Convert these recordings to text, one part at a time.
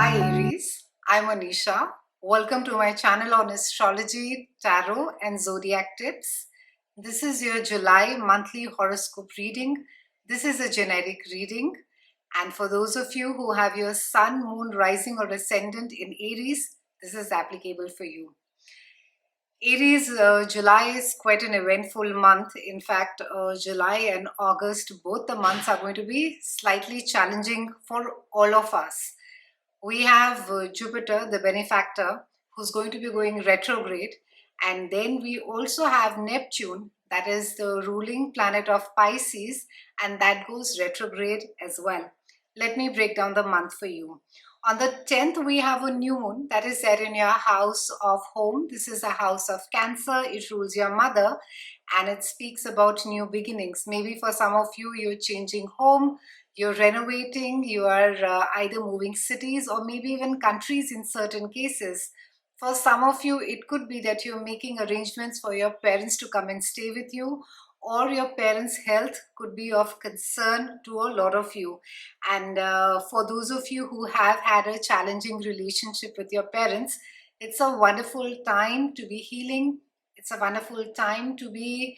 Hi Aries, I'm Anisha. Welcome to my channel on astrology, tarot, and zodiac tips. This is your July monthly horoscope reading. This is a generic reading, and for those of you who have your sun, moon, rising, or ascendant in Aries, this is applicable for you. Aries, July is quite an eventful month. In fact, July and August, both the months are going to be slightly challenging for all of us. We have Jupiter, the benefactor, who's going to be going retrograde. And then we also have Neptune, that is the ruling planet of Pisces, and that goes retrograde as well. Let me break down the month for you. On the 10th, we have a new moon that is set in your house of home. This is a house of Cancer. It rules your mother and it speaks about new beginnings. Maybe for some of you, you're changing home, you're renovating, you are either moving cities or maybe even countries in certain cases. For some of you, it could be that you're making arrangements for your parents to come and stay with you, or your parents' health could be of concern to a lot of you. And for those of you who have had a challenging relationship with your parents, it's a wonderful time to be healing. It's a wonderful time to be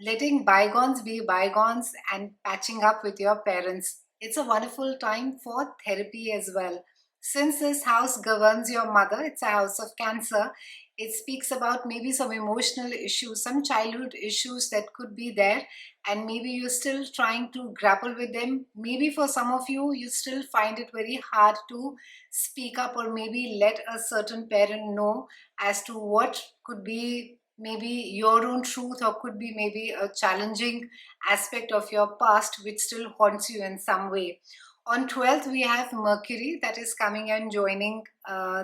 letting bygones be bygones and patching up with your parents. It's a wonderful time for therapy as well. Since this house governs your mother, it's a house of Cancer, it speaks about maybe some emotional issues, some childhood issues that could be there, and maybe you're still trying to grapple with them. Maybe for some of you, you still find it very hard to speak up or maybe let a certain parent know as to what could be maybe your own truth or could be maybe a challenging aspect of your past which still haunts you in some way. On 12th, we have Mercury that is coming and joining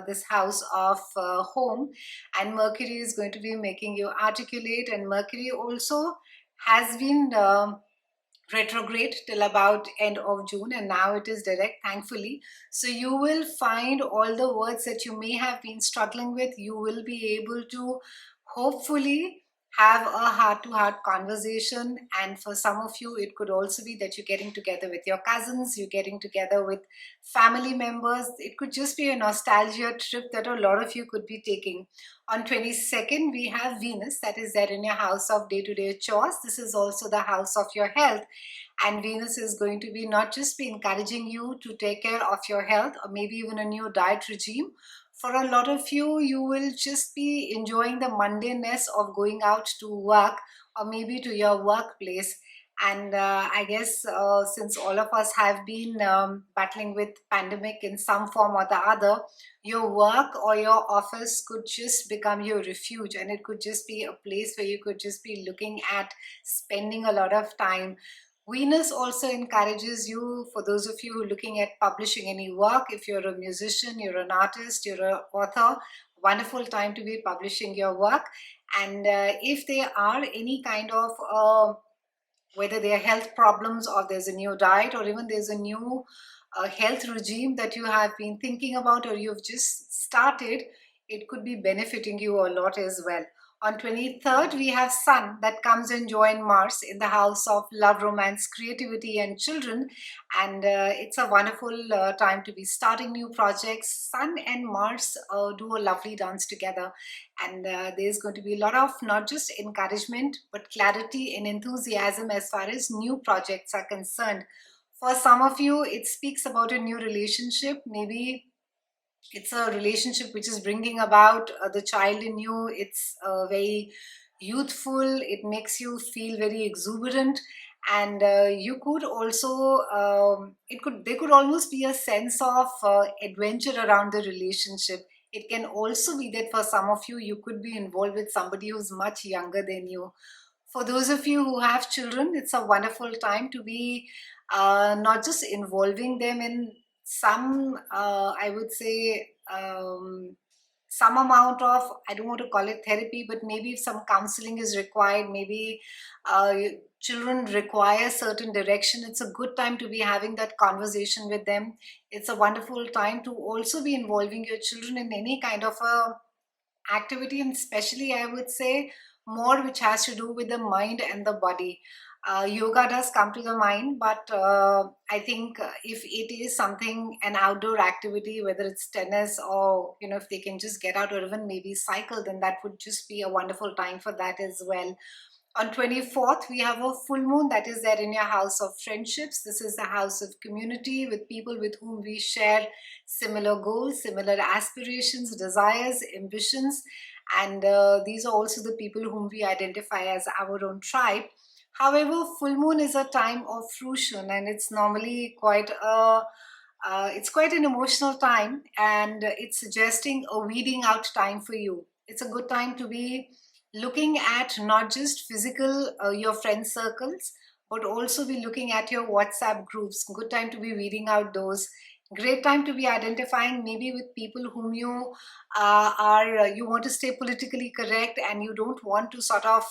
this house of home, and Mercury is going to be making you articulate. And Mercury also has been retrograde till about end of June, and now it is direct, thankfully. So you will find all the words that you may have been struggling with, you will be able to hopefully have a heart-to-heart conversation. And for some of you, it could also be that you're getting together with your cousins, you're getting together with family members. It could just be a nostalgia trip that a lot of you could be taking. On 22nd, we have Venus that is there in your house of day-to-day chores. This is also the house of your health, and Venus is going to be not just be encouraging you to take care of your health or maybe even a new diet regime. For a lot of you, you will just be enjoying the mundaneness of going out to work or maybe to your workplace. And I guess since all of us have been battling with pandemic in some form or the other, your work or your office could just become your refuge, and it could just be a place where you could just be looking at spending a lot of time. Venus also encourages you, for those of you who are looking at publishing any work, if you're a musician, you're an artist, you're an author, wonderful time to be publishing your work. And if there are any kind of whether they are health problems or there's a new diet or even there's a new health regime that you have been thinking about or you've just started, it could be benefiting you a lot as well. On 23rd, we have Sun that comes and join Mars in the house of love, romance, creativity, and children. And it's a wonderful time to be starting new projects. Sun and Mars do a lovely dance together. And there's going to be a lot of not just encouragement, but clarity and enthusiasm as far as new projects are concerned. For some of you, it speaks about a new relationship. Maybe it's a relationship which is bringing about the child in you. It's very youthful, it makes you feel very exuberant, and you could also it could there could almost be a sense of adventure around the relationship. It can also be that for some of you, you could be involved with somebody who's much younger than you. For those of you who have children, it's a wonderful time to be not just involving them in some, I would say, some amount of, I don't want to call it therapy, but maybe if some counseling is required, maybe children require certain direction, it's a good time to be having that conversation with them. It's a wonderful time to also be involving your children in any kind of a activity, and especially I would say more which has to do with the mind and the body. Yoga does come to the mind, but I think if it is something, an outdoor activity, whether it's tennis or, if they can just get out or even maybe cycle, then that would just be a wonderful time for that as well. On 24th, we have a full moon that is there in your house of friendships. This is the house of community with people with whom we share similar goals, similar aspirations, desires, ambitions. And these are also the people whom we identify as our own tribe. However, full moon is a time of fruition, and it's normally it's quite an emotional time, and it's suggesting a weeding out time for you. It's a good time to be looking at not just physical your friend circles, but also be looking at your WhatsApp groups. Good time to be weeding out those. Great time to be identifying maybe with people whom you you want to stay politically correct, and you don't want to sort of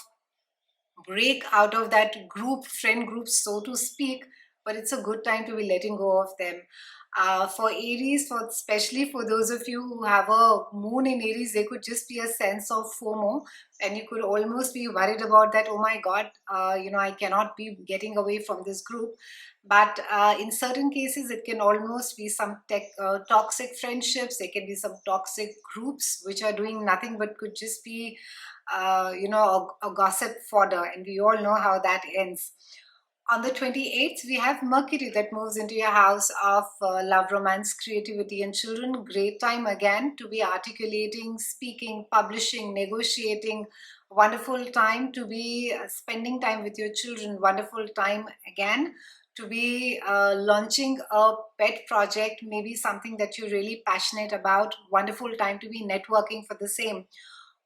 break out of that friend group, so to speak, but it's a good time to be letting go of them. For Aries, especially for those of you who have a moon in Aries, there could just be a sense of FOMO, and you could almost be worried about that. Oh my God, I cannot be getting away from this group. But in certain cases, it can almost be some toxic friendships. There can be some toxic groups which are doing nothing but could just be a gossip fodder, and we all know how that ends. On the 28th, we have Mercury that moves into your house of love, romance, creativity, and children. Great time again to be articulating, speaking, publishing, negotiating. Wonderful time to be spending time with your children. Wonderful time again to be launching a pet project, maybe something that you're really passionate about. Wonderful time to be networking for the same.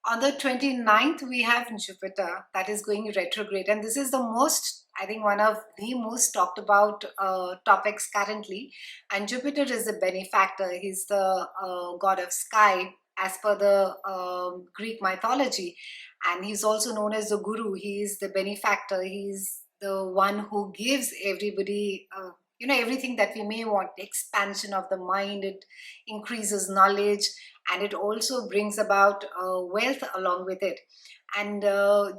On the 29th, we have Jupiter that is going retrograde, and this is the most, I think, one of the most talked about topics currently. And Jupiter is the benefactor, he's the god of sky as per the Greek mythology, and he's also known as the guru. He is the benefactor, he's the one who gives everybody. Everything that we may want, expansion of the mind, it increases knowledge, and it also brings about wealth along with it. And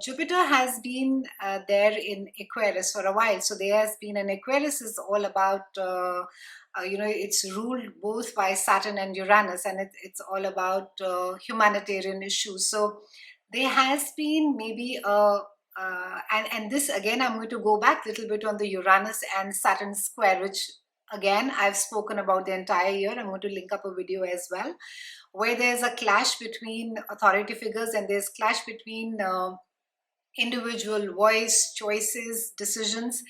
Jupiter has been there in Aquarius for a while. So there has been an Aquarius is all about, it's ruled both by Saturn and Uranus, and it's all about humanitarian issues. So there has been maybe and this again, I'm going to go back a little bit on the Uranus and Saturn square, which again, I've spoken about the entire year. I'm going to link up a video as well, where there's a clash between authority figures and there's clash between individual voice, choices, decisions.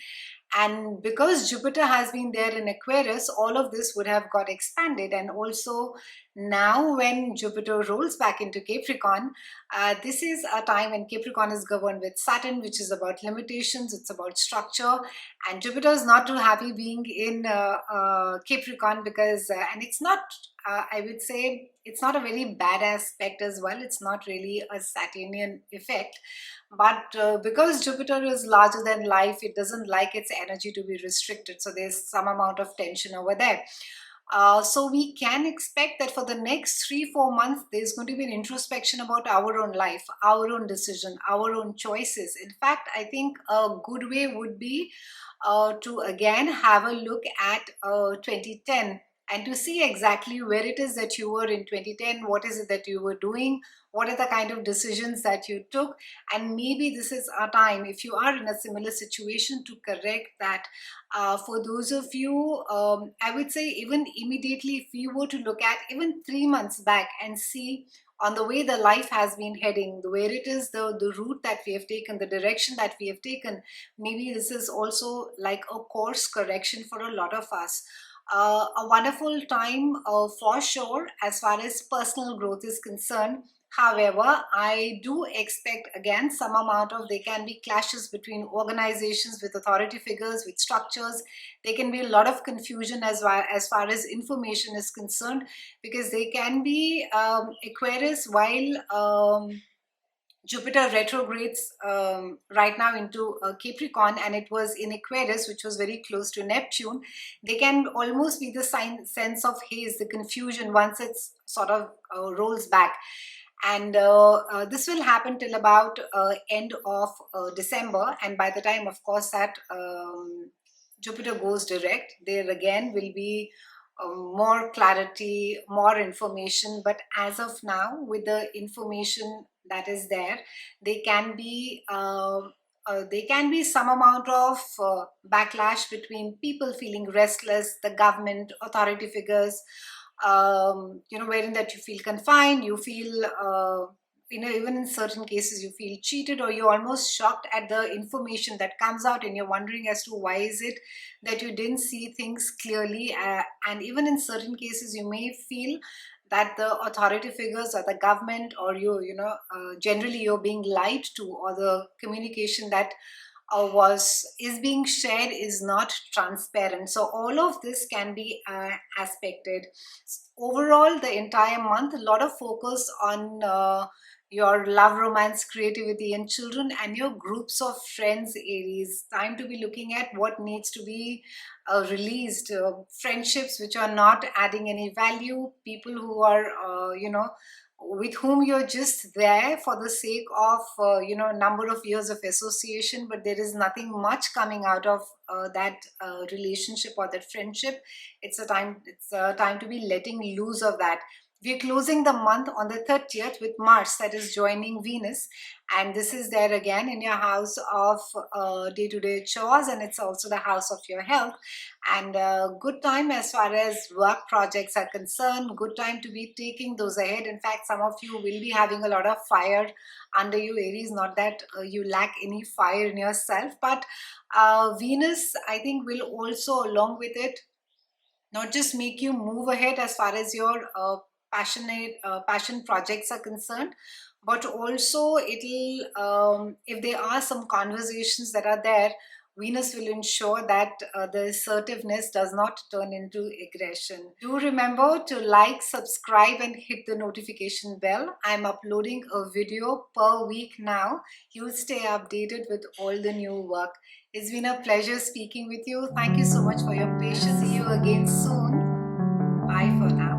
And because Jupiter has been there in Aquarius, all of this would have got expanded. And also now when Jupiter rolls back into Capricorn, this is a time when Capricorn is governed with Saturn, which is about limitations, it's about structure. And Jupiter is not too happy being in Capricorn because, and it's not, I would say, it's not a very bad aspect as well. It's not really a Saturnian effect. But because Jupiter is larger than life, it doesn't like its energy to be restricted. So there's some amount of tension over there. So we can expect that for the next 3-4 months, there's going to be an introspection about our own life, our own decision, our own choices. In fact, I think a good way would be to again have a look at 2010 and to see exactly where it is that you were in 2010, what is it that you were doing, what are the kind of decisions that you took, and maybe this is a time, if you are in a similar situation, to correct that. For those of you, I would say even immediately, if you were to look at even 3 months back and see on the way the life has been heading, where it is, the route that we have taken, the direction that we have taken, maybe this is also like a course correction for a lot of us. A wonderful time for sure as far as personal growth is concerned. However, I do expect again some amount of, there can be clashes between organizations with authority figures, with structures. There can be a lot of confusion as far as information is concerned, because they can be Aquarius while Jupiter retrogrades right now into Capricorn, and it was in Aquarius, which was very close to Neptune. They can almost be the sense of haze, the confusion once it's sort of rolls back. And this will happen till about end of December, and by the time, of course, that Jupiter goes direct, there again will be more clarity, more information. But as of now, with the information that is there, they can be there can be some amount of backlash between people feeling restless, the government, authority figures, wherein that you feel confined, you feel, even in certain cases, you feel cheated, or you're almost shocked at the information that comes out, and you're wondering as to why is it that you didn't see things clearly. And even in certain cases, you may feel that the authority figures or the government, or generally you're being lied to, or the communication that is being shared is not transparent. So all of this can be aspected. Overall, the entire month, a lot of focus on your love, romance, creativity, and children, and your groups of friends, Aries. Time to be looking at what needs to be released. Friendships which are not adding any value, people who are with whom you're just there for the sake of number of years of association, but there is nothing much coming out of that relationship or that friendship. It's a time to be letting loose of that. We're closing the month on the 30th with Mars, that is joining Venus, and this is there again in your house of day-to-day chores, and it's also the house of your health. And good time as far as work projects are concerned, good time to be taking those ahead. In fact, some of you will be having a lot of fire under you, Aries. Not that you lack any fire in yourself, but Venus, I think, will also, along with it, not just make you move ahead as far as your passion projects are concerned, but also it'll, if there are some conversations that are there, Venus will ensure that the assertiveness does not turn into aggression. Do remember to like, subscribe, and hit the notification bell. I'm uploading a video per week now. You'll stay updated with all the new work. It's been a pleasure speaking with you. Thank you so much for your patience. See you again soon. Bye for now.